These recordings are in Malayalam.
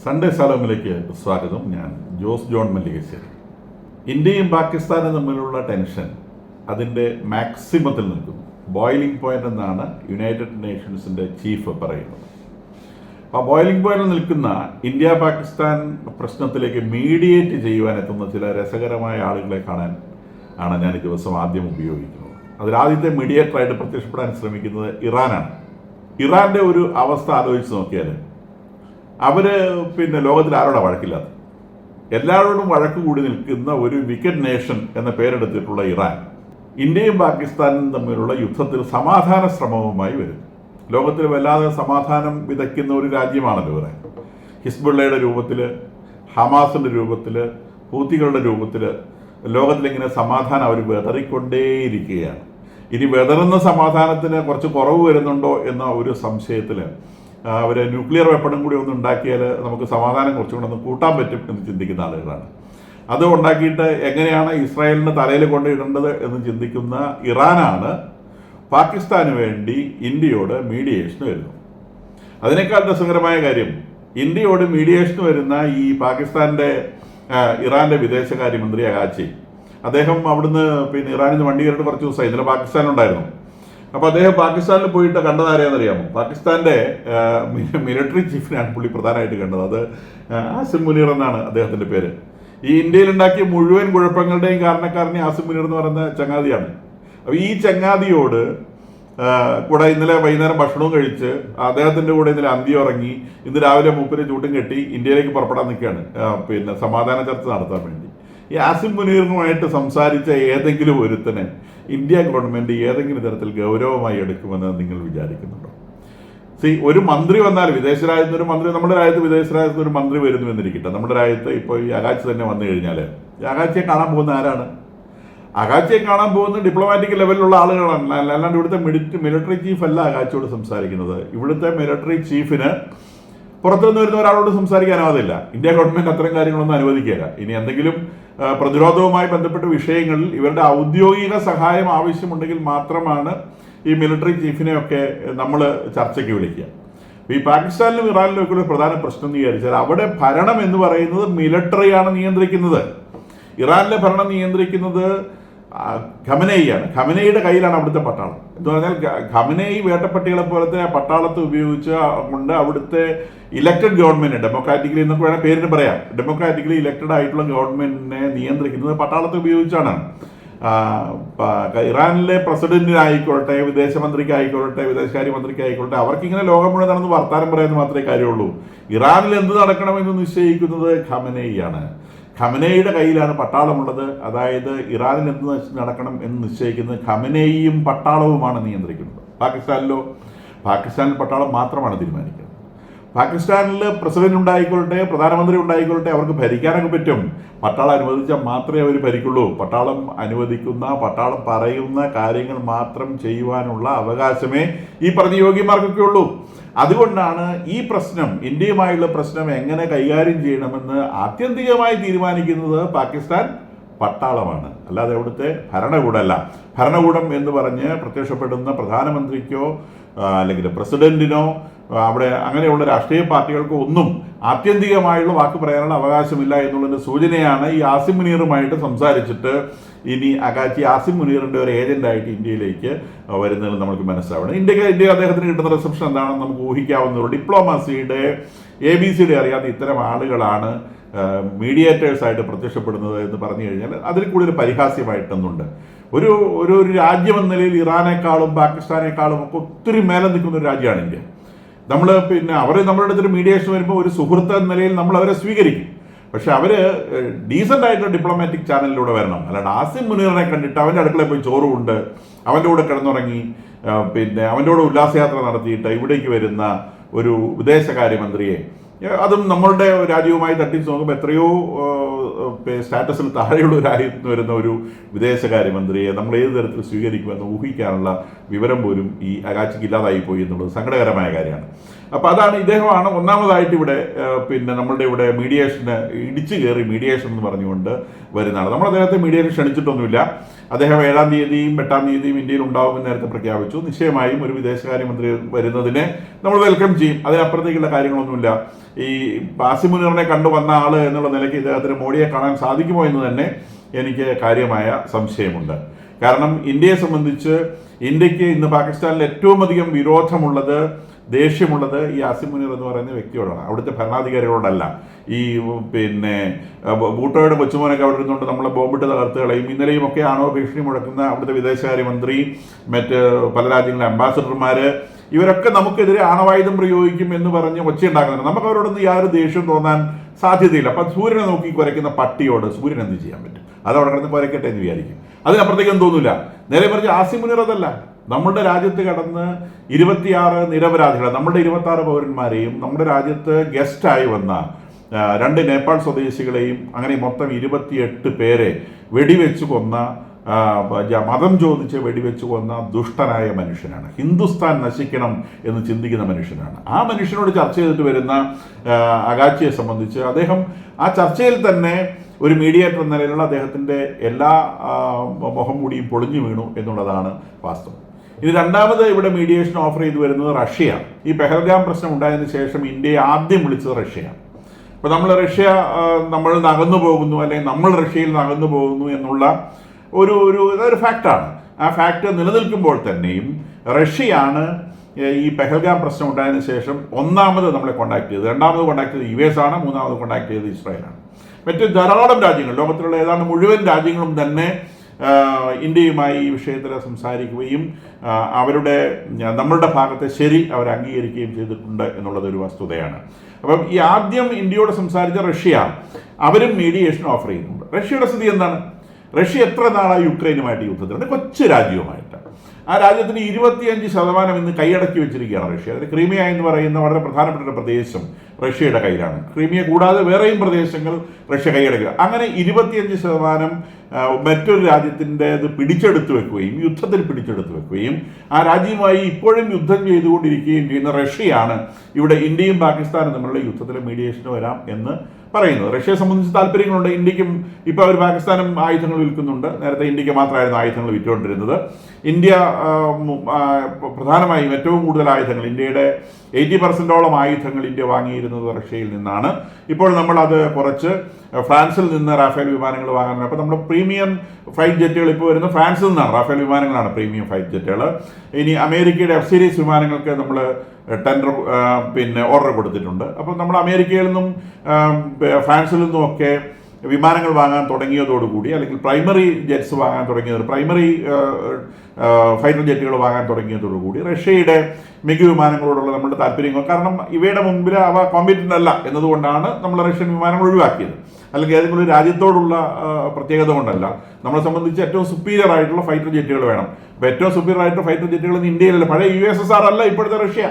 സൺഡേ സാലോമിലേക്ക് സ്വാഗതം. ഞാൻ ജോസ് ജോൺ മല്ലികശ്ശേരി. ഇന്ത്യയും പാകിസ്ഥാനും തമ്മിലുള്ള ടെൻഷൻ അതിൻ്റെ മാക്സിമത്തിൽ നിൽക്കുന്നു. ബോയിലിംഗ് പോയിന്റ് എന്നാണ് യുണൈറ്റഡ് നേഷൻസിൻ്റെ ചീഫ് പറയുന്നത്. ആ ബോയിലിംഗ് പോയിന്റിൽ നിൽക്കുന്ന ഇന്ത്യ പാകിസ്ഥാൻ പ്രശ്നത്തിലേക്ക് മീഡിയേറ്റ് ചെയ്യുവാൻ എത്തുന്ന ചില രസകരമായ ആളുകളെ കാണാൻ ആണ് ഞാൻ ഈ ദിവസം ആദ്യം ഉപയോഗിക്കുന്നത്. അതിലാദ്യത്തെ മീഡിയേറ്ററായിട്ട് പ്രത്യക്ഷപ്പെടാൻ ശ്രമിക്കുന്നത് ഇറാനാണ്. ഇറാൻ്റെ ഒരു അവസ്ഥ ആലോചിച്ച് നോക്കിയാൽ അവർ ലോകത്തിൽ ആരോടാ വഴക്കില്ലാത്ത, എല്ലാവരോടും വഴക്ക് കൂടി നിൽക്കുന്ന ഒരു വിക്കറ്റ് നേഷൻ എന്ന പേരെടുത്തിട്ടുള്ള ഇറാൻ ഇന്ത്യയും പാകിസ്ഥാനും തമ്മിലുള്ള യുദ്ധത്തിൽ സമാധാന ശ്രമവുമായി വരും. ലോകത്തിൽ വല്ലാതെ സമാധാനം വിതയ്ക്കുന്ന ഒരു രാജ്യമാണല്ലോ ഇറാൻ. ഹിസ്ബുള്ളയുടെ രൂപത്തിൽ, ഹമാസിൻ്റെ രൂപത്തിൽ, ഹൂത്തികളുടെ രൂപത്തിൽ ലോകത്തിലിങ്ങനെ സമാധാനം അവർ വെതറിക്കൊണ്ടേയിരിക്കുകയാണ്. ഇനി വെതറുന്ന സമാധാനത്തിന് കുറച്ച് കുറവ് വരുന്നുണ്ടോ എന്ന ഒരു സംശയത്തിൽ അവർ ന്യൂക്ലിയർ വെപ്പണും കൂടി ഒന്ന് ഉണ്ടാക്കിയാൽ നമുക്ക് സമാധാനം കുറച്ചുകൂടെ ഒന്ന് കൂട്ടാൻ പറ്റും എന്ന് ചിന്തിക്കുന്ന ആളുകളാണ്. അത് ഉണ്ടാക്കിയിട്ട് എങ്ങനെയാണ് ഇസ്രായേലിൻ്റെ തലയിൽ കൊണ്ട് ഇടേണ്ടത് എന്ന് ചിന്തിക്കുന്ന ഇറാനാണ് പാകിസ്ഥാന് വേണ്ടി ഇന്ത്യയോട് മീഡിയേഷന് വരുന്നത്. അതിനേക്കാൾ രസകരമായ കാര്യം, ഇന്ത്യയോട് മീഡിയേഷന് വരുന്ന ഈ പാകിസ്ഥാൻ്റെ ഇറാൻ്റെ വിദേശകാര്യമന്ത്രി അഗാച്ചി, അദ്ദേഹം അവിടുന്ന് ഇറാനിൽ നിന്ന് വണ്ടി കയറിയിട്ട് കുറച്ച് ദിവസമായി. ഇന്നലെ പാകിസ്ഥാനിലുണ്ടായിരുന്നു. അപ്പോൾ അദ്ദേഹം പാകിസ്ഥാനിൽ പോയിട്ട് കണ്ടത് ആരെയാണെന്നറിയാമോ? പാകിസ്ഥാൻ്റെ മിലിറ്ററി ചീഫിനാണ് പുള്ളി പ്രധാനമായിട്ട് കണ്ടത്. അത് ആസിം മുനീർ എന്നാണ് അദ്ദേഹത്തിൻ്റെ പേര്. ഈ ഇന്ത്യയിലുണ്ടാക്കിയ മുഴുവൻ കുഴപ്പങ്ങളുടെയും കാരണക്കാരനെ ആസിം മുനീർ എന്ന് പറയുന്ന ചങ്ങാതിയാണ്. അപ്പോൾ ഈ ചങ്ങാതിയോട് കൂടെ ഇന്നലെ വൈകുന്നേരം ഭക്ഷണവും കഴിച്ച് അദ്ദേഹത്തിൻ്റെ കൂടെ ഇന്നലെ അന്ത്യം ഇറങ്ങി ഇന്ന് രാവിലെ മൂപ്പര് ചൂട്ടും കെട്ടി ഇന്ത്യയിലേക്ക് പുറപ്പെടാൻ നിൽക്കുകയാണ് സമാധാന ചർച്ച നടത്താൻ വേണ്ടി. ഈ ആസിം മുനീറിനുമായിട്ട് സംസാരിച്ച ഏതെങ്കിലും ഒരുത്തനെ ഇന്ത്യ ഗവൺമെൻറ് ഏതെങ്കിലും തരത്തിൽ ഗൗരവമായി എടുക്കുമെന്ന് നിങ്ങൾ വിചാരിക്കുന്നുണ്ടോ? ഒരു മന്ത്രി വന്നാൽ, വിദേശ രാജ്യത്ത് ഒരു മന്ത്രി, നമ്മുടെ രാജ്യത്ത് വിദേശ രാജ്യത്ത് ഒരു മന്ത്രി വരുന്നു എന്നിരിക്കട്ടെ, നമ്മുടെ രാജ്യത്ത് ഇപ്പോൾ ഈ അഗാച്ചി തന്നെ വന്നു കഴിഞ്ഞാൽ ഈ അഗാച്ചിയെ കാണാൻ പോകുന്ന ആരാണ്? അഗാച്ചിയെ കാണാൻ പോകുന്ന ഡിപ്ലോമാറ്റിക് ലെവലിലുള്ള ആളുകളാണ്. അല്ലാണ്ട് ഇവിടുത്തെ മിലിറ്ററി ചീഫ് അല്ല അഗാച്ചിയോട് സംസാരിക്കുന്നത്. ഇവിടുത്തെ മിലിറ്ററി ചീഫിന് പുറത്തുനിന്ന് വരുന്ന ഒരാളോട് സംസാരിക്കാനാവതില്ല. ഇന്ത്യ ഗവൺമെൻറ് അത്തരം കാര്യങ്ങളൊന്നും അനുവദിക്കില്ല. ഇനി എന്തെങ്കിലും പ്രതിരോധവുമായി ബന്ധപ്പെട്ട വിഷയങ്ങളിൽ ഇവരുടെ ഔദ്യോഗിക സഹായം ആവശ്യമുണ്ടെങ്കിൽ മാത്രമാണ് ഈ മിലിറ്ററി ചീഫിനെയൊക്കെ നമ്മൾ ചർച്ചയ്ക്ക് വിളിക്കുക. ഈ പാകിസ്ഥാനിലും ഇറാനിലും ഒക്കെ ഒരു പ്രധാന പ്രശ്നം എന്ന് വിചാരിച്ചാൽ അവിടെ ഭരണം എന്ന് പറയുന്നത് മിലിറ്ററിയാണ് നിയന്ത്രിക്കുന്നത്. ഇറാനിലെ ഭരണം നിയന്ത്രിക്കുന്നത് ഖമനേയിയാണ്. ഖമനേയിയുടെ കയ്യിലാണ് അവിടുത്തെ പട്ടാളം. എന്ന് പറഞ്ഞാൽ ഖമനേയി വേട്ടപ്പട്ടികളെ പോലത്തെ പട്ടാളത്തെ ഉപയോഗിച്ച് കൊണ്ട് അവിടുത്തെ ഇലക്റ്റഡ് ഗവൺമെൻറ്, ഡെമോക്രാറ്റിക്കലി എന്നൊക്കെ വേണം പേരിന് പറയാം, ഡെമോക്രാറ്റിക്കലി ഇലക്റ്റഡ് ആയിട്ടുള്ള ഗവൺമെൻറ്റിനെ നിയന്ത്രിക്കുന്നത് പട്ടാളത്തെ ഉപയോഗിച്ചാണ്. ഇറാനിലെ പ്രസിഡന്റിനായിക്കോട്ടെ, വിദേശമന്ത്രിക്കായിക്കോട്ടെ, വിദേശകാര്യമന്ത്രിക്കായിക്കോട്ടെ, അവർക്കിങ്ങനെ ലോകം മുഴുവൻ നടന്ന് വർത്താനം പറയാൻ മാത്രമേ കാര്യമുള്ളൂ. ഇറാനിൽ എന്ത് നടക്കണമെന്ന് നിശ്ചയിക്കുന്നത് ഖമനേയിയാണ്. ഖമനേയിയുടെ കയ്യിലാണ് പട്ടാളമുള്ളത്. അതായത് ഇറാനിൽ എന്ത് നടക്കണം എന്ന് നിശ്ചയിക്കുന്നത് ഖമനേയിയും പട്ടാളവുമാണ് നിയന്ത്രിക്കുന്നത്. പാകിസ്ഥാനിൽ പട്ടാളം മാത്രമാണ് തീരുമാനിക്കുന്നത്. പാകിസ്ഥാനിൽ പ്രസിഡന്റ് ഉണ്ടായിക്കൊള്ളട്ടെ, പ്രധാനമന്ത്രി ഉണ്ടായിക്കൊള്ളട്ടെ, അവർക്ക് ഭരിക്കാനൊക്കെ പറ്റും. പട്ടാളം അനുവദിച്ചാൽ മാത്രമേ അവർ ഭരിക്കുള്ളൂ. പട്ടാളം അനുവദിക്കുന്ന, പട്ടാളം പറയുന്ന കാര്യങ്ങൾ മാത്രം ചെയ്യുവാനുള്ള അവകാശമേ ഈ പറഞ്ഞ യോഗ്യന്മാർക്കൊക്കെ ഉള്ളൂ. അതുകൊണ്ടാണ് ഈ പ്രശ്നം, ഇന്ത്യയുമായുള്ള പ്രശ്നം എങ്ങനെ കൈകാര്യം ചെയ്യണമെന്ന് ആത്യന്തികമായി തീരുമാനിക്കുന്നത് പാകിസ്ഥാൻ പട്ടാളമാണ്, അല്ലാതെ അവിടുത്തെ ഭരണകൂടമല്ല. ഭരണകൂടം എന്ന് പറഞ്ഞ് പ്രത്യക്ഷപ്പെടുന്ന പ്രധാനമന്ത്രിക്കോ അല്ലെങ്കിൽ പ്രസിഡന്റിനോ അവിടെ അങ്ങനെയുള്ള രാഷ്ട്രീയ പാർട്ടികൾക്കോ ഒന്നും ആത്യന്തികമായുള്ള വാക്ക് പറയാനുള്ള അവകാശമില്ല എന്നുള്ളതിൻ്റെ സൂചനയാണ് ഈ ആസിം മുനീറുമായിട്ട് സംസാരിച്ചിട്ട് ഇനി അഗാച്ചി ആസിം മുനീറിൻ്റെ ഒരു ഏജൻ്റായിട്ട് ഇന്ത്യയിലേക്ക് വരുന്നതിൽ നമുക്ക് മനസ്സിലാവണം. ഇന്ത്യ അദ്ദേഹത്തിന് കിട്ടുന്ന റിസപ്ഷൻ എന്താണെന്ന് നമുക്ക് ഊഹിക്കാവുന്ന ഡിപ്ലോമസിയുടെ ABCD അറിയാത്ത ഇത്തരം ആളുകളാണ് മീഡിയേറ്റേഴ്സായിട്ട് പ്രത്യക്ഷപ്പെടുന്നത് എന്ന് പറഞ്ഞു കഴിഞ്ഞാൽ അതിൽ കൂടുതൽ പരിഹാസ്യമായിട്ടൊന്നുണ്ട്. ഒരു രാജ്യം എന്ന നിലയിൽ ഇറാനേക്കാളും പാകിസ്ഥാനേക്കാളും ഒക്കെ ഒത്തിരി മേലെ നിൽക്കുന്ന ഒരു രാജ്യമാണ് ഇന്ത്യ. നമ്മൾ അവർ നമ്മുടെ അടുത്തൊരു മീഡിയേഷൻ വരുമ്പോൾ ഒരു സുഹൃത്ത് എന്ന നിലയിൽ നമ്മൾ അവരെ സ്വീകരിക്കും. പക്ഷെ അവർ ഡീസൻ്റ് ആയിട്ടുള്ള ഡിപ്ലോമാറ്റിക് ചാനലിലൂടെ വരണം. അല്ലാണ്ട് ആസിം മുനീറിനെ കണ്ടിട്ട് അവൻ്റെ അടുക്കളയിൽ പോയി ചോറുണ്ട്, അവൻ്റെ കൂടെ കിടന്നുറങ്ങി, അവൻ്റെ കൂടെ ഉല്ലാസയാത്ര നടത്തിയിട്ട് ഇവിടേക്ക് വരുന്ന ഒരു വിദേശകാര്യമന്ത്രിയെ, അതും നമ്മളുടെ രാജ്യവുമായി തട്ടിച്ച് നോക്കുമ്പോൾ എത്രയോ സ്റ്റാറ്റസിൽ താഴെയുള്ള ഒരു രാജ്യത്ത് വരുന്ന ഒരു വിദേശകാര്യമന്ത്രിയെ നമ്മൾ ഏത് തരത്തിൽ സ്വീകരിക്കുമെന്ന് ഊഹിക്കാനുള്ള വിവരം പോലും ഈ അഗാച്ചിക്ക് ഇല്ലാതായി പോയി എന്നുള്ളത് സങ്കടകരമായ കാര്യമാണ്. അപ്പോൾ അതാണ് ഇദ്ദേഹമാണ് ഒന്നാമതായിട്ട് ഇവിടെ പിന്നെ നമ്മളുടെ ഇവിടെ മീഡിയേഷന് ഇടിച്ചു കയറി മീഡിയേഷൻ എന്ന് പറഞ്ഞുകൊണ്ട് വരുന്നതാണ്. നമ്മൾ അദ്ദേഹത്തെ മീഡിയേഷൻ ക്ഷണിച്ചിട്ടൊന്നുമില്ല. അദ്ദേഹം 7-ാം തീയതിയും 8-ാം തീയതിയും ഇന്ത്യയിൽ ഉണ്ടാവുമെന്ന് നേരത്തെ പ്രഖ്യാപിച്ചു. നിശ്ചയമായും ഒരു വിദേശകാര്യമന്ത്രി വരുന്നതിനെ നമ്മൾ വെൽക്കം ചെയ്യും. അതിനപ്പുറത്തേക്കുള്ള കാര്യങ്ങളൊന്നുമില്ല. ഈ ആസിം മുനീറിനെ കണ്ടു വന്ന ആള് എന്നുള്ള നിലയ്ക്ക് ഇദ്ദേഹത്തിന് മോഡിയെ കാണാൻ സാധിക്കുമോ എന്ന് തന്നെ എനിക്ക് കാര്യമായ സംശയമുണ്ട്. കാരണം ഇന്ത്യയെ സംബന്ധിച്ച് ഇന്ത്യക്ക് ഇന്ന് പാകിസ്ഥാനിൽ ഏറ്റവും അധികം വിരോധമുള്ളത്, ദേഷ്യമുള്ളത് ഈ ആസിം മുനീർ എന്ന് പറയുന്ന വ്യക്തിയോടാണ്, അവിടുത്തെ ഭരണാധികാരികളോടല്ല. ഈ പിന്നെ ഭൂട്ടോയുടെ കൊച്ചുമോനൊക്കെ അവിടെ ഇരുന്നുകൊണ്ട് നമ്മളെ ബോംബിട്ട് തകർത്ത് കളയും, ഇന്നലെയും ഒക്കെ ആണോ ഭീഷണി മുഴക്കുന്ന അവിടുത്തെ വിദേശകാര്യമന്ത്രി, മറ്റ് പല രാജ്യങ്ങളിലെ അംബാസഡർമാർ, ഇവരൊക്കെ നമുക്കെതിരെ ആണവായുധം പ്രയോഗിക്കും എന്ന് പറഞ്ഞ് ഒച്ചയുണ്ടാക്കുന്നുണ്ട്. നമുക്ക് അവരോടൊന്നും യാതൊരു ദേഷ്യം തോന്നാൻ സാധ്യതയില്ല. അപ്പം സൂര്യനെ നോക്കി കുരയ്ക്കുന്ന പട്ടിയോട് സൂര്യൻ എന്ത് ചെയ്യാൻ പറ്റും? അത് അവിടെ കിടന്ന് കുരയ്ക്കട്ടെ എന്ന് വിചാരിക്കും. അതിനപ്പുറത്തേക്കൊന്നും തോന്നില്ല. നേരെ മറിച്ച് ആസിം മുനീർ അതല്ല. നമ്മുടെ രാജ്യത്ത് കടന്ന് 26 നിരപരാധികൾ, നമ്മുടെ 26 പൗരന്മാരെയും നമ്മുടെ രാജ്യത്ത് ഗസ്റ്റായി വന്ന 2 നേപ്പാൾ സ്വദേശികളെയും അങ്ങനെ മൊത്തം 28 പേരെ വെടിവെച്ച് കൊന്ന, മതം ചോദിച്ച് വെടിവെച്ച് കൊന്ന ദുഷ്ടനായ മനുഷ്യനാണ്. ഹിന്ദുസ്ഥാൻ നശിക്കണം എന്ന് ചിന്തിക്കുന്ന മനുഷ്യനാണ്. ആ മനുഷ്യനോട് ചർച്ച ചെയ്തിട്ട് വരുന്ന അഗാച്ചിയെ സംബന്ധിച്ച് അദ്ദേഹം ആ ചർച്ചയിൽ തന്നെ ഒരു മീഡിയേറ്റർ എന്ന നിലയിലുള്ള അദ്ദേഹത്തിൻ്റെ എല്ലാ മുഖം മൂടിയും പൊളിഞ്ഞു വീണു എന്നുള്ളതാണ് വാസ്തവം. ഇനി രണ്ടാമത് ഇവിടെ മീഡിയേഷൻ ഓഫർ ചെയ്തു വരുന്നത് റഷ്യയാണ്. ഈ പെഹൽഗാം പ്രശ്നം ഉണ്ടായതിനു ശേഷം ഇന്ത്യയെ ആദ്യം വിളിച്ചത് റഷ്യയാണ്. അപ്പോൾ നമ്മൾ നകന്നു പോകുന്നു, അല്ലെങ്കിൽ നമ്മൾ റഷ്യയിൽ നകന്നു പോകുന്നു എന്നുള്ള ഒരു ഫാക്റ്റാണ്. ആ ഫാക്റ്റ് നിലനിൽക്കുമ്പോൾ തന്നെയും റഷ്യയാണ് ഈ പെഹൽഗാം പ്രശ്നം ഉണ്ടായതിനു ശേഷം ഒന്നാമത് നമ്മളെ കോൺടാക്ട് ചെയ്തത്. രണ്ടാമത് കോൺടാക്ട് ചെയ്തത് US ആണ്. മൂന്നാമത് കോൺടാക്ട് ചെയ്തത് ഇസ്രായേലാണ്. മറ്റ് ധാരാളം രാജ്യങ്ങൾ, ലോകത്തിലുള്ള ഏതാണ്ട് മുഴുവൻ രാജ്യങ്ങളും തന്നെ ഇന്ത്യയുമായി ഈ വിഷയത്തിൽ സംസാരിക്കുകയും നമ്മളുടെ ഭാഗത്തെ ശരി അവർ അംഗീകരിക്കുകയും ചെയ്തിട്ടുണ്ട് എന്നുള്ളതൊരു വസ്തുതയാണ്. അപ്പം ഈ ആദ്യം ഇന്ത്യയോട് സംസാരിച്ച റഷ്യ, അവരും മീഡിയേഷൻ ഓഫർ ചെയ്യുന്നുണ്ട്. റഷ്യയുടെ സ്ഥിതി എന്താണ്? റഷ്യ എത്ര നാളായി യുക്രൈനുമായിട്ട് യുദ്ധത്തിലുണ്ട്? കൊച്ചു രാജ്യവുമായിട്ട്. ആ രാജ്യത്തിന് 25% ഇന്ന് കൈയടക്കി വെച്ചിരിക്കുകയാണ് റഷ്യ. അതിന് ക്രീമിയ എന്ന് പറയുന്ന വളരെ പ്രധാനപ്പെട്ട ഒരു പ്രദേശം റഷ്യയുടെ കയ്യിലാണ്. ക്രീമിയ കൂടാതെ വേറെയും പ്രദേശങ്ങൾ റഷ്യ കൈയടക്കുക. അങ്ങനെ 25% മറ്റൊരു രാജ്യത്തിൻ്റെത് പിടിച്ചെടുത്ത് വെക്കുകയും യുദ്ധത്തിൽ പിടിച്ചെടുത്ത് വെക്കുകയും ആ രാജ്യവുമായി ഇപ്പോഴും യുദ്ധം ചെയ്തുകൊണ്ടിരിക്കുകയും ചെയ്യുന്ന റഷ്യയാണ് ഇവിടെ ഇന്ത്യയും പാകിസ്ഥാനും തമ്മിലുള്ള യുദ്ധത്തിലെ മീഡിയേഷന് വരാം എന്ന് പറയുന്നത്. റഷ്യയെ സംബന്ധിച്ച് താല്പര്യങ്ങളുണ്ട്. ഇന്ത്യക്കും ഇപ്പോൾ അവർ പാകിസ്ഥാനും ആയുധങ്ങൾ വിൽക്കുന്നുണ്ട്. നേരത്തെ ഇന്ത്യക്ക് മാത്രമായിരുന്നു ആയുധങ്ങൾ വിറ്റുകൊണ്ടിരുന്നത്. ഇന്ത്യ പ്രധാനമായും ഏറ്റവും കൂടുതൽ ആയുധങ്ങൾ, ഇന്ത്യയുടെ 80% ആയുധങ്ങൾ ഇന്ത്യ വാങ്ങിയിരുന്നത് റഷ്യയിൽ നിന്നാണ്. ഇപ്പോൾ നമ്മളത് കുറച്ച് ഫ്രാൻസിൽ നിന്ന് റാഫേൽ വിമാനങ്ങൾ വാങ്ങാനാണ്. അപ്പോൾ നമ്മുടെ പ്രീമിയം ഫൈറ്റ് ജെറ്റുകൾ ഇപ്പോൾ വരുന്നത് ഫ്രാൻസിൽ നിന്നാണ്. റാഫേൽ വിമാനങ്ങളാണ് പ്രീമിയം ഫൈറ്റ് ജെറ്റുകൾ. ഇനി അമേരിക്കയുടെ F-Series വിമാനങ്ങൾക്ക് നമ്മൾ ടെൻഡർ ഓർഡർ കൊടുത്തിട്ടുണ്ട്. അപ്പോൾ നമ്മൾ അമേരിക്കയിൽ നിന്നും ഫ്രാൻസിൽ നിന്നും ഒക്കെ വിമാനങ്ങൾ വാങ്ങാൻ തുടങ്ങിയതോടുകൂടി, അല്ലെങ്കിൽ പ്രൈമറി ജെറ്റ്സ് വാങ്ങാൻ പ്രൈമറി ഫൈറ്റർ ജെറ്റുകൾ വാങ്ങാൻ തുടങ്ങിയതോടുകൂടി റഷ്യയുടെ മിഗ് വിമാനങ്ങളോടുള്ള നമ്മുടെ താല്പര്യങ്ങൾ, കാരണം ഇവയുടെ മുമ്പിൽ അവ കോമ്പീറ്റൻ്റ് അല്ല എന്നതുകൊണ്ടാണ് നമ്മൾ റഷ്യൻ വിമാനങ്ങൾ ഒഴിവാക്കിയത്. അല്ലെങ്കിൽ ഏതെങ്കിലും ഒരു രാജ്യത്തോടുള്ള പ്രത്യേകത കൊണ്ടല്ല. നമ്മളെ സംബന്ധിച്ച് ഏറ്റവും സുപ്പീരിയർ ആയിട്ടുള്ള ഫൈറ്റർ ജെറ്റുകൾ വേണം. അപ്പോൾ ഏറ്റവും സുപ്പീരിയർ ആയിട്ടുള്ള ഫൈറ്റർ ജെറ്റുകൾ ഇന്ന് ഇന്ത്യയിലല്ല. പഴയ USSR അല്ല ഇപ്പോഴത്തെ റഷ്യ.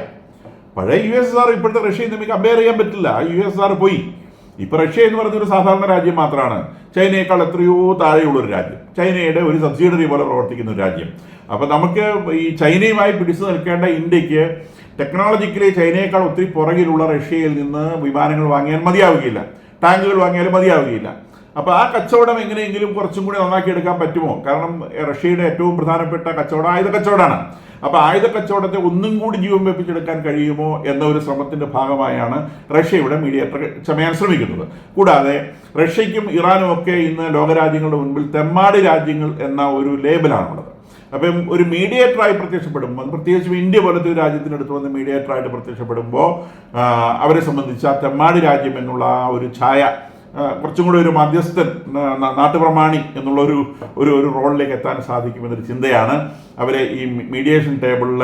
പഴയ USSR ഇപ്പോഴത്തെ റഷ്യയും തമ്മിൽ കമ്പയർ ചെയ്യാൻ പറ്റില്ല. USSR പോയി. ഇപ്പോൾ റഷ്യ എന്ന് പറയുന്ന ഒരു സാധാരണ രാജ്യം മാത്രമാണ്. ചൈനയേക്കാൾ എത്രയോ താഴെയുള്ളൊരു രാജ്യം, ചൈനയുടെ ഒരു സബ്സിഡറി പോലെ പ്രവർത്തിക്കുന്ന ഒരു രാജ്യം. അപ്പോൾ നമുക്ക് ഈ ചൈനയുമായി പിടിച്ചു നിൽക്കേണ്ട ഇന്ത്യക്ക് ടെക്നോളജിക്കലി ചൈനയേക്കാൾ ഒത്തിരി പുറകിലുള്ള റഷ്യയിൽ നിന്ന് വിമാനങ്ങൾ വാങ്ങിയാൽ മതിയാവുകയില്ല, ടാങ്കുകൾ വാങ്ങിയാലും മതിയാവുകയില്ല. അപ്പോൾ ആ കച്ചവടം എങ്ങനെയെങ്കിലും കുറച്ചും കൂടി നന്നാക്കിയെടുക്കാൻ പറ്റുമോ? കാരണം റഷ്യയുടെ ഏറ്റവും പ്രധാനപ്പെട്ട കച്ചവടം ആയുധ കച്ചവടമാണ്. അപ്പോൾ ആയുധ കച്ചവടത്തെ ഒന്നും കൂടി ജീവൻ വെപ്പിച്ചെടുക്കാൻ കഴിയുമോ എന്ന ഒരു ശ്രമത്തിൻ്റെ ഭാഗമായാണ് റഷ്യ ഇവിടെ മീഡിയേറ്റർ ചമയാൻ ശ്രമിക്കുന്നത്. കൂടാതെ റഷ്യയ്ക്കും ഇറാനും ഒക്കെ ഇന്ന് ലോകരാജ്യങ്ങളുടെ മുൻപിൽ തെമ്മാടി രാജ്യങ്ങൾ എന്ന ഒരു ലേബലാണുള്ളത്. അപ്പം ഒരു മീഡിയേറ്ററായി പ്രത്യക്ഷപ്പെടുമ്പോൾ, പ്രത്യേകിച്ചും ഇന്ത്യ പോലത്തെ ഒരു രാജ്യത്തിനടുത്ത് വന്ന് മീഡിയേറ്ററായിട്ട് പ്രത്യക്ഷപ്പെടുമ്പോൾ അവരെ സംബന്ധിച്ച് ആ തെമ്മാടി രാജ്യം എന്നുള്ള ആ ഒരു ഛായ കുറച്ചും കൂടി ഒരു മധ്യസ്ഥൻ, നാട്ടുപ്രമാണി എന്നുള്ള ഒരു റോളിലേക്ക് എത്താൻ സാധിക്കുമെന്നൊരു ചിന്തയാണ് അവരെ ഈ മീഡിയേഷൻ ടേബിളിൽ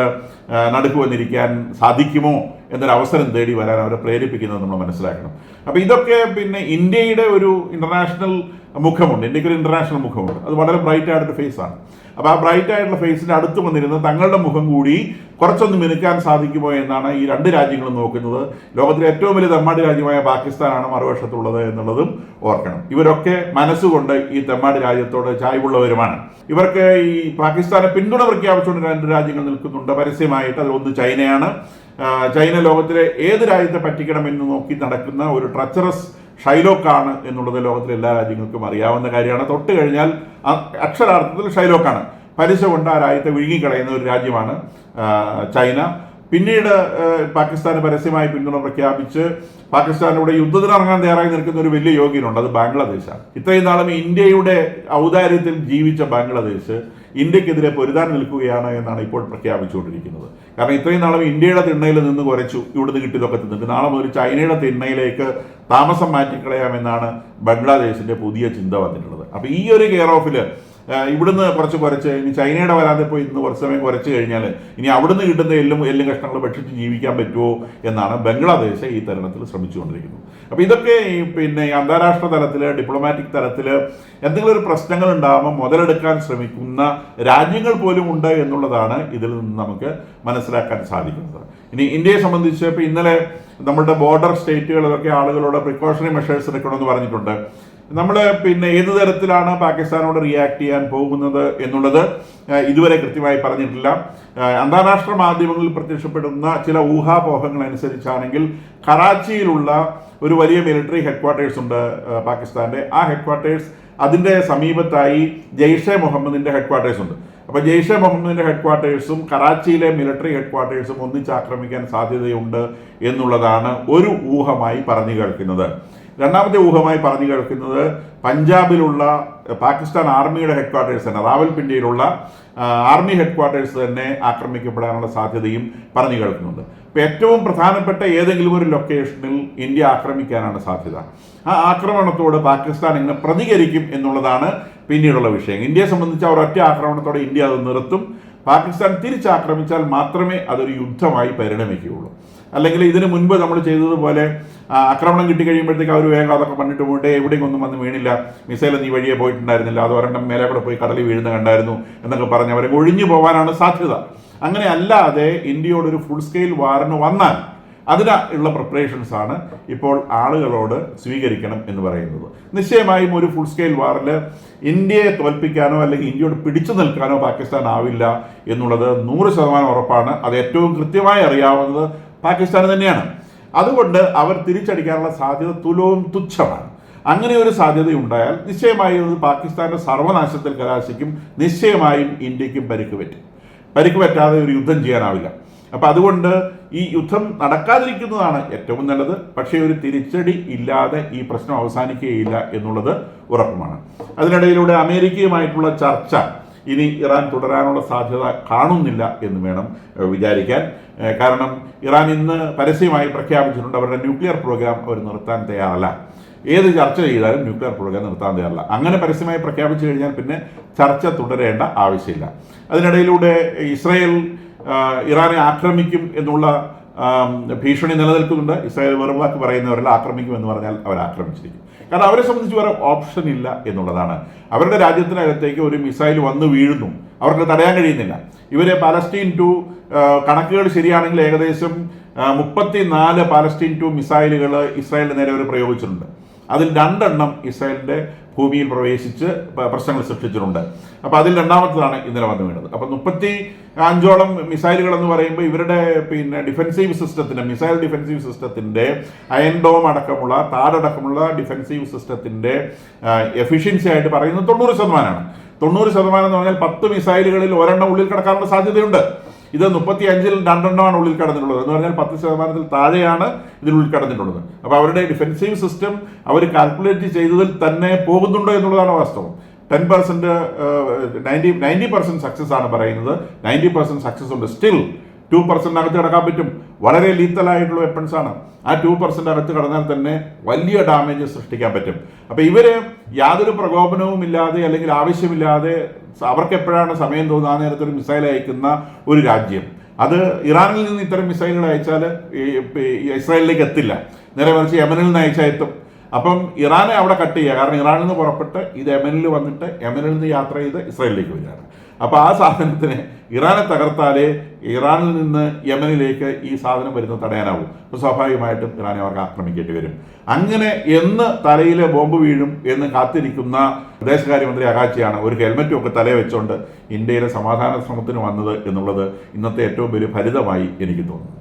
നടുക്ക് വന്നിരിക്കാൻ സാധിക്കുമോ എന്നൊരു അവസരം തേടി വരാൻ അവരെ പ്രേരിപ്പിക്കുന്നത് നമ്മൾ മനസ്സിലാക്കണം. അപ്പോൾ ഇതൊക്കെ ഇന്ത്യയുടെ ഒരു ഇൻ്റർനാഷണൽ മുഖമുണ്ട്. ഇന്ത്യക്കൊരു ഇൻ്റർനാഷണൽ മുഖമുണ്ട്. അത് വളരെ ബ്രൈറ്റ് ആയിട്ടൊരു ഫേസാണ്. അപ്പോൾ ആ ബ്രൈറ്റ് ആയിട്ടുള്ള ഫേസിൻ്റെ അടുത്ത് വന്നിരുന്ന് തങ്ങളുടെ മുഖം കൂടി കുറച്ചൊന്ന് മിനുക്കാൻ സാധിക്കുമോ എന്നാണ് ഈ രണ്ട് രാജ്യങ്ങളും നോക്കുന്നത്. ലോകത്തിലെ ഏറ്റവും വലിയ തെമ്മാടി രാജ്യമായ പാകിസ്ഥാനാണ് മറുവശത്തുള്ളത് എന്നുള്ളതും ഓർക്കണം. ഇവരൊക്കെ മനസ്സുകൊണ്ട് ഈ തെമ്മാടി രാജ്യത്തോട് ചായ്വുള്ളവരുമാണ്. ഇവർക്ക് ഈ പാകിസ്ഥാനെ പിന്തുണ പ്രഖ്യാപിച്ചുകൊണ്ട് രണ്ട് രാജ്യങ്ങൾ നിൽക്കുന്നുണ്ട് പരസ്യമായിട്ട്. അതിലൊന്ന് ചൈനയാണ്, ചൈന ലോകത്തിലെ ഏത് രാജ്യത്തെ പറ്റിക്കണമെന്ന് നോക്കി നടക്കുന്ന ഒരു ട്രച്ചറസ് ഷൈലോക്കാണ് എന്നുള്ളത് ലോകത്തിലെ എല്ലാ രാജ്യങ്ങൾക്കും അറിയാവുന്ന കാര്യമാണ്. തൊട്ട് കഴിഞ്ഞാൽ അക്ഷരാർത്ഥത്തിൽ ഷൈലോക്കാണ്. പലിശ കൊണ്ട് ആ രാജ്യത്തെ വിഴുങ്ങിക്കളയുന്ന ഒരു രാജ്യമാണ് ചൈന. പിന്നീട് പാകിസ്ഥാന് പരസ്യമായി പിന്തുണ പ്രഖ്യാപിച്ച് പാകിസ്ഥാനിലൂടെ യുദ്ധത്തിന് ഇറങ്ങാൻ തയ്യാറായി നിൽക്കുന്ന ഒരു വലിയ യോഗ്യനുണ്ട്, അത് ബാംഗ്ലാദേശാണ്. ഇത്രയും നാളും ഇന്ത്യയുടെ ഔദാര്യത്തിൽ ജീവിച്ച ബാംഗ്ലാദേശ് ഇന്ത്യക്കെതിരെ പൊരുതാൻ നിൽക്കുകയാണ് എന്നാണ് ഇപ്പോൾ പ്രഖ്യാപിച്ചുകൊണ്ടിരിക്കുന്നത്. കാരണം ഇത്രയും നാളും ഇന്ത്യയുടെ തിണ്ണയിൽ നിന്ന് കുറച്ചു, ഇവിടുന്ന് കിട്ടിയതൊക്കെ തിന്നിട്ട് നാളെ മുതൽ ചൈനയുടെ തിണ്ണയിലേക്ക് താമസം മാറ്റിക്കളയാമെന്നാണ് ബംഗ്ലാദേശിന്റെ പുതിയ ചിന്ത വന്നിട്ടുള്ളത്. അപ്പോൾ ഈ ഒരു കെയർ ഓഫിൽ ഇവിടുന്ന് കുറച്ച് ഇനി ചൈനയുടെ വരാതെ പോയി ഇന്ന് കുറച്ച് സമയം കുറച്ച് കഴിഞ്ഞാൽ ഇനി അവിടുന്ന് കിട്ടുന്ന എല്ലും കഷ്ണങ്ങൾ ഭക്ഷിച്ച് ജീവിക്കാൻ പറ്റുമോ എന്നാണ് ബംഗ്ലാദേശ് ഈ തരുണത്തിൽ ശ്രമിച്ചുകൊണ്ടിരിക്കുന്നത്. അപ്പോൾ ഇതൊക്കെ പിന്നെ അന്താരാഷ്ട്ര തലത്തിൽ ഡിപ്ലോമാറ്റിക് തലത്തിൽ എന്തെങ്കിലും ഒരു പ്രശ്നങ്ങൾ ഉണ്ടാകുമ്പോൾ മുതലെടുക്കാൻ ശ്രമിക്കുന്ന രാജ്യങ്ങൾ പോലും ഉണ്ട് എന്നുള്ളതാണ് ഇതിൽ നിന്ന് നമുക്ക് മനസ്സിലാക്കാൻ സാധിക്കുന്നത്. ഇനി ഇന്ത്യയെ സംബന്ധിച്ച് ഇപ്പോൾ ഇന്നലെ നമ്മുടെ ബോർഡർ സ്റ്റേറ്റുകളിലൊക്കെ ആളുകളോട് പ്രിക്കോഷണറി മെഷേഴ്സ് എടുക്കണമെന്ന് പറഞ്ഞിട്ടുണ്ട്. നമ്മൾ പിന്നെ ഏത് തരത്തിലാണ് പാകിസ്ഥാനോട് റിയാക്ട് ചെയ്യാൻ പോകുന്നത് എന്നുള്ളത് ഇതുവരെ കൃത്യമായി പറഞ്ഞിട്ടില്ല. അന്താരാഷ്ട്ര മാധ്യമങ്ങളിൽ പ്രത്യക്ഷപ്പെടുന്ന ചില ഊഹാപോഹങ്ങൾ അനുസരിച്ചാണെങ്കിൽ കറാച്ചിയിലുള്ള ഒരു വലിയ മിലിറ്ററി ഹെഡ്ക്വാർട്ടേഴ്സ് ഉണ്ട് പാകിസ്ഥാന്റെ. ആ ഹെഡ്ക്വാർട്ടേഴ്സ് അതിൻ്റെ സമീപത്തായി ജെയ്ഷെ മുഹമ്മദിന്റെ ഹെഡ്ക്വാർട്ടേഴ്സ് ഉണ്ട്. അപ്പോൾ ജെയ്ഷെ മുഹമ്മദിന്റെ ഹെഡ്ക്വാർട്ടേഴ്സും കറാച്ചിയിലെ മിലിറ്ററി ഹെഡ്ക്വാർട്ടേഴ്സും ഒന്നിച്ച് ആക്രമിക്കാൻ സാധ്യതയുണ്ട് എന്നുള്ളതാണ് ഒരു ഊഹമായി പറഞ്ഞു കേൾക്കുന്നത്. രണ്ടാമത്തെ ഊഹമായി പറഞ്ഞു കേൾക്കുന്നത് പഞ്ചാബിലുള്ള പാകിസ്ഥാൻ ആർമിയുടെ ഹെഡ്ക്വാർട്ടേഴ്സ് തന്നെ, റാവൽപിണ്ടിയിലുള്ള ആർമി ഹെഡ്ക്വാർട്ടേഴ്സ് തന്നെ ആക്രമിക്കപ്പെടാനുള്ള സാധ്യതയും പറഞ്ഞു കേൾക്കുന്നുണ്ട്. ഇപ്പോൾ ഏറ്റവും പ്രധാനപ്പെട്ട ഏതെങ്കിലും ഒരു ലൊക്കേഷനിൽ ഇന്ത്യ ആക്രമിക്കാനാണ് സാധ്യത. ആ ആക്രമണത്തോട് പാകിസ്ഥാൻ എങ്ങനെ പ്രതികരിക്കും എന്നുള്ളതാണ് പിന്നീടുള്ള വിഷയം. ഇന്ത്യയെ സംബന്ധിച്ച് ഒരൊറ്റ ആക്രമണത്തോടെ ഇന്ത്യ അത് നിർത്തും. പാകിസ്ഥാൻ തിരിച്ചാക്രമിച്ചാൽ മാത്രമേ അതൊരു യുദ്ധമായി പരിണമിക്കുകയുള്ളൂ. അല്ലെങ്കിൽ ഇതിനു മുൻപ് നമ്മൾ ചെയ്തതുപോലെ ആക്രമണം കിട്ടിക്കഴിയുമ്പോഴത്തേക്ക് അവർ വേഗം അതൊക്കെ പണിട്ട് പോയിട്ട് എവിടെയും ഒന്നും വന്ന് വീണില്ല, മിസൈൽ നീ വഴിയെ പോയിട്ടുണ്ടായിരുന്നില്ല, അത് ഒരെണ്ണം മേലെ കൂടെ പോയി കടലിൽ വീഴുന്ന കണ്ടായിരുന്നു എന്നൊക്കെ പറഞ്ഞ് അവരെ ഒഴിഞ്ഞു പോകാനാണ് സാധ്യത. അങ്ങനെ അല്ലാതെ ഇന്ത്യയോടൊരു ഫുൾ സ്കെയിൽ വാറിന് വന്നാൽ അതിനുള്ള പ്രിപ്പറേഷൻസ് ആണ് ഇപ്പോൾ ആളുകളോട് സ്വീകരിക്കണം എന്ന് പറയുന്നത്. നിശ്ചയമായും ഒരു ഫുൾ സ്കെയിൽ വാറിൽ ഇന്ത്യയെ തോൽപ്പിക്കാനോ അല്ലെങ്കിൽ ഇന്ത്യയോട് പിടിച്ചു നിൽക്കാനോ പാകിസ്ഥാൻ ആവില്ല എന്നുള്ളത് 100% ഉറപ്പാണ്. അത് ഏറ്റവും കൃത്യമായി അറിയാവുന്നത് പാകിസ്ഥാൻ തന്നെയാണ്. അതുകൊണ്ട് അവർ തിരിച്ചടിക്കാനുള്ള സാധ്യത തുലവും തുച്ഛമാണ്. അങ്ങനെ ഒരു സാധ്യതയുണ്ടായാൽ നിശ്ചയമായും അത് പാകിസ്ഥാന്റെ സർവനാശത്തിൽ കലാശിക്കും. നിശ്ചയമായും ഇന്ത്യക്കും പരിക്ക് പറ്റാതെ ഒരു യുദ്ധം ചെയ്യാനാവില്ല. അപ്പം അതുകൊണ്ട് ഈ യുദ്ധം നടക്കാതിരിക്കുന്നതാണ് ഏറ്റവും നല്ലത്. പക്ഷേ ഒരു തിരിച്ചടി ഇല്ലാതെ ഈ പ്രശ്നം അവസാനിക്കുകയില്ല എന്നുള്ളത് ഉറപ്പുമാണ്. അതിനിടയിലൂടെ അമേരിക്കയുമായിട്ടുള്ള ചർച്ച ഇനി ഇറാൻ തുടരാനുള്ള സാധ്യത കാണുന്നില്ല എന്ന് വേണം വിചാരിക്കാൻ. കാരണം ഇറാൻ ഇന്ന് പരസ്യമായി പ്രഖ്യാപിച്ചിട്ടുണ്ട് അവരുടെ ന്യൂക്ലിയർ പ്രോഗ്രാം അവർ നിർത്താൻ തയ്യാറല്ല. ഏത് ചർച്ച ചെയ്താലും ന്യൂക്ലിയർ പ്രോഗ്രാം നിർത്താൻ തയ്യാറല്ല. അങ്ങനെ പരസ്യമായി പ്രഖ്യാപിച്ചു കഴിഞ്ഞാൽ പിന്നെ ചർച്ച തുടരേണ്ട ആവശ്യമില്ല. അതിനിടയിലൂടെ ഇസ്രായേൽ ഇറാനെ ആക്രമിക്കും എന്നുള്ള ഭീഷണി നിലനിൽക്കുന്നുണ്ട്. ഇസ്രായേൽ വെറും വാക്ക് പറയുന്നവരല്ല, ആക്രമിക്കുമെന്ന് പറഞ്ഞാൽ അവർ ആക്രമിച്ചിരിക്കും. കാരണം അവരെ സംബന്ധിച്ച് വേറെ ഓപ്ഷൻ ഇല്ല എന്നുള്ളതാണ്. അവരുടെ രാജ്യത്തിനകത്തേക്ക് ഒരു മിസൈൽ വന്ന് വീഴുന്നു, അവർക്ക് തടയാൻ കഴിയുന്നില്ല. ഇവരെ പാലസ്റ്റീൻ 2 കണക്കുകൾ ശരിയാണെങ്കിൽ ഏകദേശം 34 പാലസ്റ്റീൻ 2 മിസൈലുകൾ ഇസ്രായേലിന് നേരെ അവർ പ്രയോഗിച്ചിട്ടുണ്ട്. അതിൽ 2 എണ്ണം ഇസ്രായേലിൻ്റെ ഭൂമിയിൽ പ്രവേശിച്ച് പ്രശ്നങ്ങൾ സൃഷ്ടിച്ചിട്ടുണ്ട്. അപ്പോൾ അതിൽ രണ്ടാമത്തതാണ് ഇന്നലെ വന്നു വീണത്. അപ്പോൾ 35ഓളം മിസൈലുകൾ എന്ന് പറയുമ്പോൾ ഇവരുടെ പിന്നെ ഡിഫെൻസീവ് സിസ്റ്റത്തിൻ്റെ മിസൈൽ ഡിഫെൻസീവ് സിസ്റ്റത്തിൻ്റെ അയൺ ഡോം അടക്കമുള്ള താടടക്കമുള്ള ഡിഫെൻസീവ് സിസ്റ്റത്തിൻ്റെ എഫിഷ്യൻസി ആയിട്ട് പറയുന്നത് 90%. 90% എന്ന് പറഞ്ഞാൽ 10 മിസൈലുകളിൽ ഒരെണ്ണം ഉള്ളിൽ കിടക്കാനുള്ള സാധ്യതയുണ്ട്. ഇത് 35-ൽ 2 എണ്ണമാണ് ഉള്ളിൽ കടന്നിട്ടുള്ളത് എന്ന് പറഞ്ഞാൽ 10% താഴെയാണ് ഇതിനുള്ളിൽ കടന്നിട്ടുള്ളത്. അപ്പോൾ അവരുടെ ഡിഫെൻസീവ് സിസ്റ്റം അവർ കാൽക്കുലേറ്റ് ചെയ്തതിൽ തന്നെ പോകുന്നുണ്ടോ എന്നുള്ളതാണ് വാസ്തവം. 10% 90% സക്സസ് ആണ് പറയുന്നത്. 90% സക്സസ് ഉണ്ട്. സ്റ്റിൽ 2% അകത്ത് കിടക്കാൻ പറ്റും. വളരെ ലീത്തലായിട്ടുള്ള വെപ്പൺസ് ആണ്. ആ 2% അകത്ത് കടന്നാൽ തന്നെ വലിയ ഡാമേജ് സൃഷ്ടിക്കാൻ പറ്റും. അപ്പോൾ ഇവര് യാതൊരു പ്രകോപനവും ഇല്ലാതെ അല്ലെങ്കിൽ ആവശ്യമില്ലാതെ അവർക്ക് എപ്പോഴാണ് സമയം തോന്നുന്നത് ആ നേരത്തെ ഒരു മിസൈൽ അയക്കുന്ന ഒരു രാജ്യം. അത് ഇറാനിൽ നിന്ന് ഇത്തരം മിസൈലുകൾ അയച്ചാൽ ഇസ്രായേലിലേക്ക് എത്തില്ല, നേരെ മറിച്ച് യമനിൽ നിന്ന് അയച്ചാൽ എത്തും. അപ്പം ഇറാനെ അവിടെ കട്ട് ചെയ്യുക. കാരണം ഇറാനിൽ നിന്ന് പുറപ്പെട്ട് ഇത് യമനിൽ വന്നിട്ട് യമനിൽ നിന്ന് യാത്ര ചെയ്ത് ഇസ്രായേലിലേക്ക് വരികയാണ്. അപ്പോൾ ആ സാധനത്തിന് ഇറാനെ തകർത്താലേ ഇറാനിൽ നിന്ന് യമനിലേക്ക് ഈ സാധനം വരുന്നത് തടയാനാവും. അപ്പോൾ സ്വാഭാവികമായിട്ടും ഇറാനെ അവർക്ക് ആക്രമിക്കേണ്ടി വരും. അങ്ങനെ എന്ന് തലയിൽ ബോംബ് വീഴും എന്ന് കാത്തിരിക്കുന്ന വിദേശകാര്യമന്ത്രി അഗാച്ചിയാണ് ഒരു ഹെൽമറ്റും ഒക്കെ തലയിൽ വെച്ചുകൊണ്ട് ഇന്ത്യയിലെ സമാധാന ശ്രമത്തിന് വന്നത് എന്നുള്ളത് ഇന്നത്തെ ഏറ്റവും വലിയ ഫലിതമായി എനിക്ക് തോന്നുന്നു.